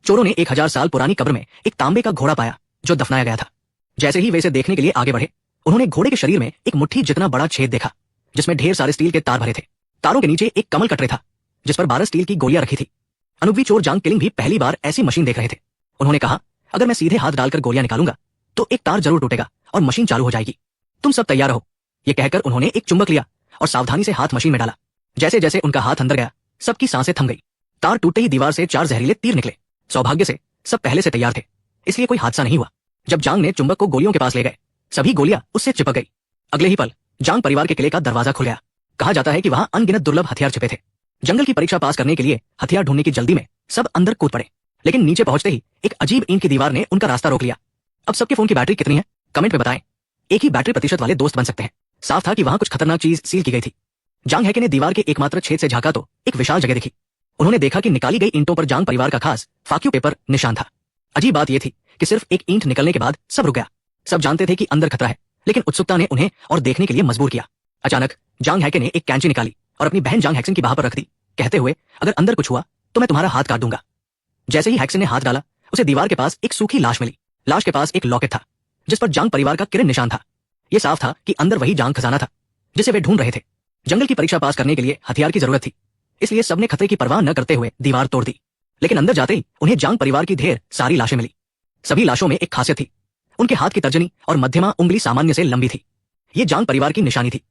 चोरों ने 1000 साल पुरानी कब्र में एक तांबे का घोड़ा पाया जो दफनाया गया था। जैसे ही वे इसे देखने के लिए आगे बढ़े, उन्होंने घोड़े के शरीर में एक मुट्ठी जितना बड़ा छेद देखा जिसमें ढेर सारे स्टील के तार भरे थे। तारों के नीचे एक कमल कटरे था जिस पर 12 स्टील की गोलियां रखी थी। अनुभवी चोर जांग किलिंग भी पहली बार ऐसी मशीन देख रहे थे। उन्होंने कहा, अगर मैं सीधे हाथ डालकर गोलियां निकालूंगा तो एक तार जरूर टूटेगा और मशीन चालू हो जाएगी। तुम सब तैयार रहो। ये कहकर उन्होंने एक चुंबक लिया और सावधानी से हाथ मशीन में डाला। जैसे जैसे उनका हाथ अंदर गया, सबकी सांसें थम गई। तार टूटते ही दीवार से 4 जहरीले तीर निकले। सौभाग्य से सब पहले से तैयार थे, इसलिए कोई हादसा नहीं हुआ। जब जांग ने चुंबक को गोलियों के पास ले गए, सभी गोलियां उससे चिपक गई। अगले ही पल जांग परिवार के किले का दरवाजा खुल गया। कहा जाता है कि वहां अनगिनत दुर्लभ हथियार छिपे थे। जंगल की परीक्षा पास करने के लिए हथियार ढूंढने की जल्दी में सब अंदर कूद पड़े, लेकिन नीचे पहुंचते ही एक अजीब ईंट की दीवार ने उनका रास्ता रोक लिया। अब सबके फोन की बैटरी कितनी है, कमेंट में बताएं। एक ही बैटरी प्रतिशत वाले दोस्त बन सकते हैं। साफ था कि वहां कुछ खतरनाक चीज सील की गई थी। जांग हैके ने दीवार के एकमात्र छेद से झांका तो एक विशाल जगह दिखी। उन्होंने देखा कि निकाली गई ईंटों पर जांग परिवार का खास फाक्यू पेपर निशान था। अजीब बात यह थी कि सिर्फ एक ईंट निकलने के बाद सब रुक गया। सब जानते थे कि अंदर खतरा है, लेकिन उत्सुकता ने उन्हें और देखने के लिए मजबूर किया। अचानक जांग हैके ने एक कैंची निकाली और अपनी बहन जांग हैक्सन की बाह पर रख दी, कहते हुए, अगर अंदर कुछ हुआ तो मैं तुम्हारा हाथ काट दूंगा। जैसे ही हैक्सन ने हाथ डाला, उसे दीवार के पास एक सूखी लाश मिली। लाश के पास एक लॉकेट था जिस पर जांग परिवार का किरण निशान था। यह साफ था कि अंदर वही जांग खजाना था जिसे वे ढूंढ रहे थे। जंगल की परीक्षा पास करने के लिए हथियार की जरूरत थी, इसलिए सबने खतरे की परवाह न करते हुए दीवार तोड़ दी। लेकिन अंदर जाते ही उन्हें जांग परिवार की ढेर सारी लाशें मिली। सभी लाशों में एक खासियत थी, उनके हाथ की तर्जनी और मध्यमा उंगली सामान्य से लंबी थी। ये जांग परिवार की निशानी थी।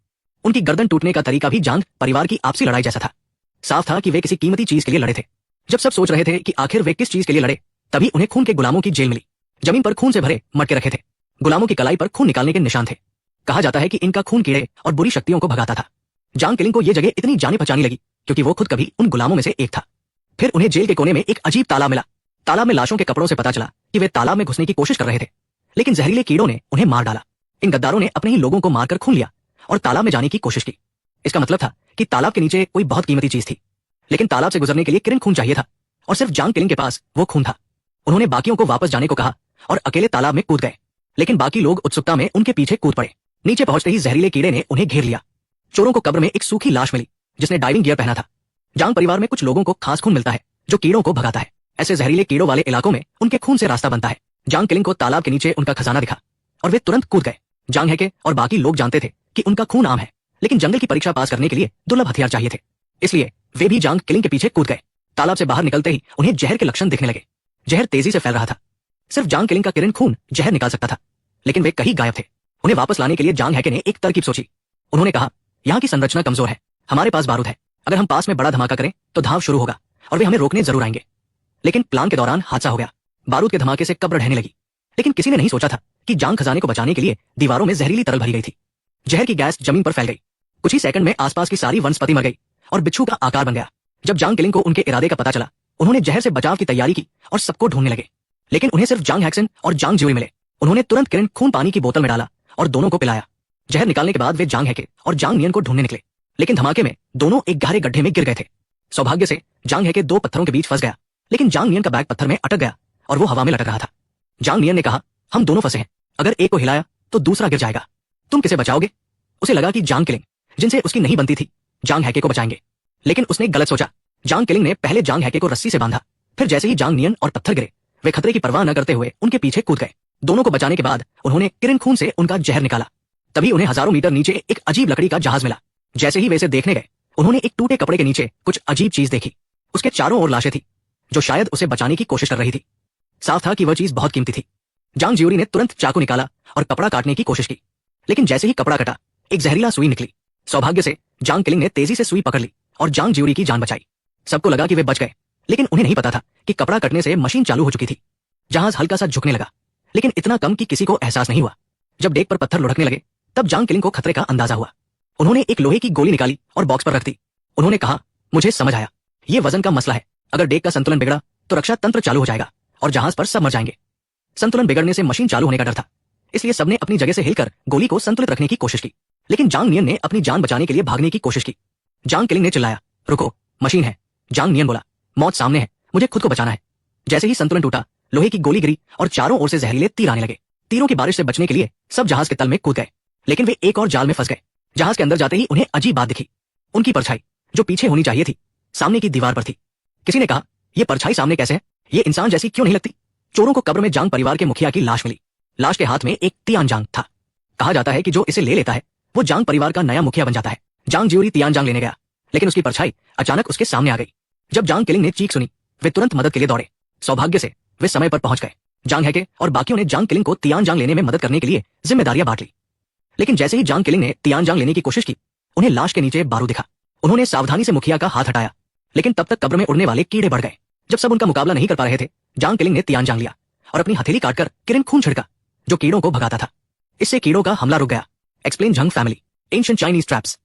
उनकी गर्दन टूटने का तरीका भी जांग परिवार की आपसी लड़ाई जैसा था। साफ था कि वे किसी कीमती चीज के लिए लड़े थे। जब सब सोच रहे थे कि आखिर वे किस चीज के लिए लड़े, तभी उन्हें खून के गुलामों की जेल मिली। जमीन पर खून से भरे मटके रखे थे। गुलामों की कलाई पर खून निकालने के निशान थे। कहा जाता है कि इनका खून कीड़े और बुरी शक्तियों को भगाता था। जांग किलिंग को यह जगह इतनी जानी पहचानी लगी क्योंकि वो खुद कभी उन गुलामों में से एक था। फिर उन्हें जेल के कोने में एक अजीब तालाब मिला। तालाब में लाशों के कपड़ों से पता चला कि वे तालाब में घुसने की कोशिश कर रहे थे, लेकिन जहरीले कीड़ों ने उन्हें मार डाला। इन गद्दारों ने अपने ही लोगों को मारकर खून लिया और तालाब में जाने की कोशिश की। इसका मतलब था कि तालाब के नीचे कोई बहुत कीमती चीज थी, लेकिन तालाब से गुजरने के लिए किरण खून चाहिए था और सिर्फ जांग किलिंग के पास वो खून था। उन्होंने बाकियों को वापस जाने को कहा और अकेले तालाब में कूद गए, लेकिन बाकी लोग उत्सुकता में उनके पीछे कूद पड़े। नीचे पहुंचते ही जहरीले कीड़े ने उन्हें घेर लिया। चोरों को कब्र में एक सूखी लाश मिली जिसने डाइविंग गियर पहना था। जांग परिवार में कुछ लोगों को खास खून मिलता है जो कीड़ों को भगाता है। ऐसे जहरीले कीड़ों वाले इलाकों में उनके खून से रास्ता बनता है। जांग किलिंग को तालाब के नीचे उनका खजाना दिखा और वे तुरंत कूद गए। जांग हैके और बाकी लोग जानते थे कि उनका खून आम है, लेकिन जंगल की परीक्षा पास करने के लिए दुर्लभ हथियार चाहिए थे, इसलिए वे भी जांग किलिंग के पीछे कूद गए। तालाब से बाहर निकलते ही उन्हें जहर के लक्षण दिखने लगे। जहर तेजी से फैल रहा था। सिर्फ जांग किलिंग का किरण खून जहर निकाल सकता था, लेकिन वे कहीं गायब थे। उन्हें वापस लाने के लिए जांग हैके ने एक तरकीब सोची। उन्होंने कहा, यहाँ की संरचना कमजोर है, हमारे पास बारूद है। अगर हम पास में बड़ा धमाका करें तो धाव शुरू होगा और वे हमें रोकने जरूर आएंगे। लेकिन प्लान के दौरान हादसा हो गया। बारूद के धमाके से कब्र ढहने लगी, लेकिन किसी ने नहीं सोचा था कि जांग खजाने को बचाने के लिए दीवारों में जहरीली तरल भरी गई थी। जहर की गैस जमीन पर फैल गई। कुछ ही सेकंड में आसपास की सारी वनस्पति मर गई और बिच्छू का आकार बन गया। जब जांग किलिंग को उनके इरादे का पता चला, उन्होंने जहर से बचाव की तैयारी की और सबको ढूंढने लगे, लेकिन उन्हें सिर्फ जांग हैक्सन और जांग ज्यूरी मिले। उन्होंने तुरंत किरण खून पानी की बोतल में डाला और दोनों को पिलाया। जहर निकालने के बाद वे जांग हैके और जांग नियन को ढूंढने निकले, लेकिन धमाके में दोनों एक गहरे गड्ढे में गिर गए थे। सौभाग्य से जांग हैके 2 पत्थरों के बीच फंस गया, लेकिन जांग नियन का बैग पत्थर में अटक गया और वो हवा में लटक रहा था। जांग नियन ने कहा, हम दोनों फंसे हैं, अगर एक को हिलाया तो दूसरा गिर जाएगा। तुम किसे बचाओगे? उसे लगा कि जांग किलिंग, जिनसे उसकी नहीं बनती थी, जांग हैके को बचाएंगे, लेकिन उसने गलत सोचा। जांग किलिंग ने पहले जांग हैके को रस्सी से बांधा, फिर जैसे ही जांग नियन और पत्थर गिरे, वे खतरे की परवाह न करते हुए उनके पीछे कूद गए। दोनों को बचाने के बाद उन्होंने किरण खून से उनका जहर निकाला। तभी उन्हें हजारों मीटर नीचे एक अजीब लकड़ी का जहाज मिला। जैसे ही वे इसे देखने गए, उन्होंने एक टूटे कपड़े के नीचे कुछ अजीब चीज देखी। उसके चारों ओर लाशें थी जो शायद उसे बचाने की कोशिश कर रही थी। साफ था कि वह चीज बहुत कीमती थी। जांग ज्यूरी ने तुरंत चाकू निकाला और कपड़ा काटने की कोशिश की, लेकिन जैसे ही कपड़ा कटा, एक जहरीला सुई निकली। सौभाग्य से जांग किलिंग ने तेजी से सुई पकड़ ली और जांग ज्यूरी की जान बचाई। सबको लगा कि वे बच गए, लेकिन उन्हें नहीं पता था कि कपड़ा कटने से मशीन चालू हो चुकी थी। जहाज हल्का सा झुकने लगा, लेकिन इतना कम कि किसी को एहसास नहीं हुआ। जब डेक पर पत्थर लुढ़कने लगे, तब जांग किलिंग को खतरे का अंदाजा हुआ। उन्होंने एक लोहे की गोली निकाली और बॉक्स पर रख दी। उन्होंने कहा, मुझे समझ आया, ये वजन का मसला है। अगर डेक का संतुलन बिगड़ा तो रक्षा तंत्र चालू हो जाएगा और जहाज पर सब मर जाएंगे। संतुलन बिगड़ने से मशीन चालू होने का डर था, इसलिए सबने अपनी जगह से हिलकर गोली को संतुलित रखने की कोशिश की, लेकिन जांग नियन ने अपनी जान बचाने के लिए भागने की कोशिश की। जांग किलिंग ने चिल्लाया, रुको, मशीन है। जांग नियन बोला, मौत सामने है, मुझे खुद को बचाना है। जैसे ही संतुलन टूटा, लोहे की गोली गिरी और चारों ओर से जहरीले तीर आने लगे। तीरों की बारिश से बचने के लिए सब जहाज के तल में कूद गए, लेकिन वे एक और जाल में फंस गए। जहाज के अंदर जाते ही उन्हें अजीब बात दिखी। उनकी परछाई, जो पीछे होनी चाहिए थी, सामने की दीवार पर थी। किसी ने कहा, यह परछाई सामने कैसे है? ये इंसान जैसी क्यों नहीं लगती? चोरों को कब्र में जांग परिवार के मुखिया की लाश मिली। लाश के हाथ में एक तियानजांग था। कहा जाता है कि जो इसे ले लेता है वो जांग परिवार का नया मुखिया बन जाता है। जांग ज्यूरी तियानजांग लेने गया, लेकिन उसकी परछाई अचानक उसके सामने आ गई। जब जांग किलिंग ने चीख सुनी, वे तुरंत मदद के लिए दौड़े। सौभाग्य से वे समय पर पहुंच गए। जांग हैके और बाकियों ने जांग किलिंग को तियानजांग लेने में मदद करने के लिए जिम्मेदारियां बांट ली। लेकिन जैसे ही जांग किलिंग ने तियानजांग लेने की कोशिश की, उन्हें लाश के नीचे बारूद दिखा। उन्होंने सावधानी से मुखिया का हाथ हटाया, लेकिन तब तक कब्र में उड़ने वाले कीड़े बढ़ गए। जब सब उनका मुकाबला नहीं कर पा रहे थे, जांग किलिंग ने तियानजांग लिया और अपनी हथेली काटकर किरण खून छिड़का, जो कीड़ों को भगाता था। इससे कीड़ों का हमला रुक गया। एक्सप्लेन जंग फैमिली, एंशिएंट चाइनीज ट्रैप्स।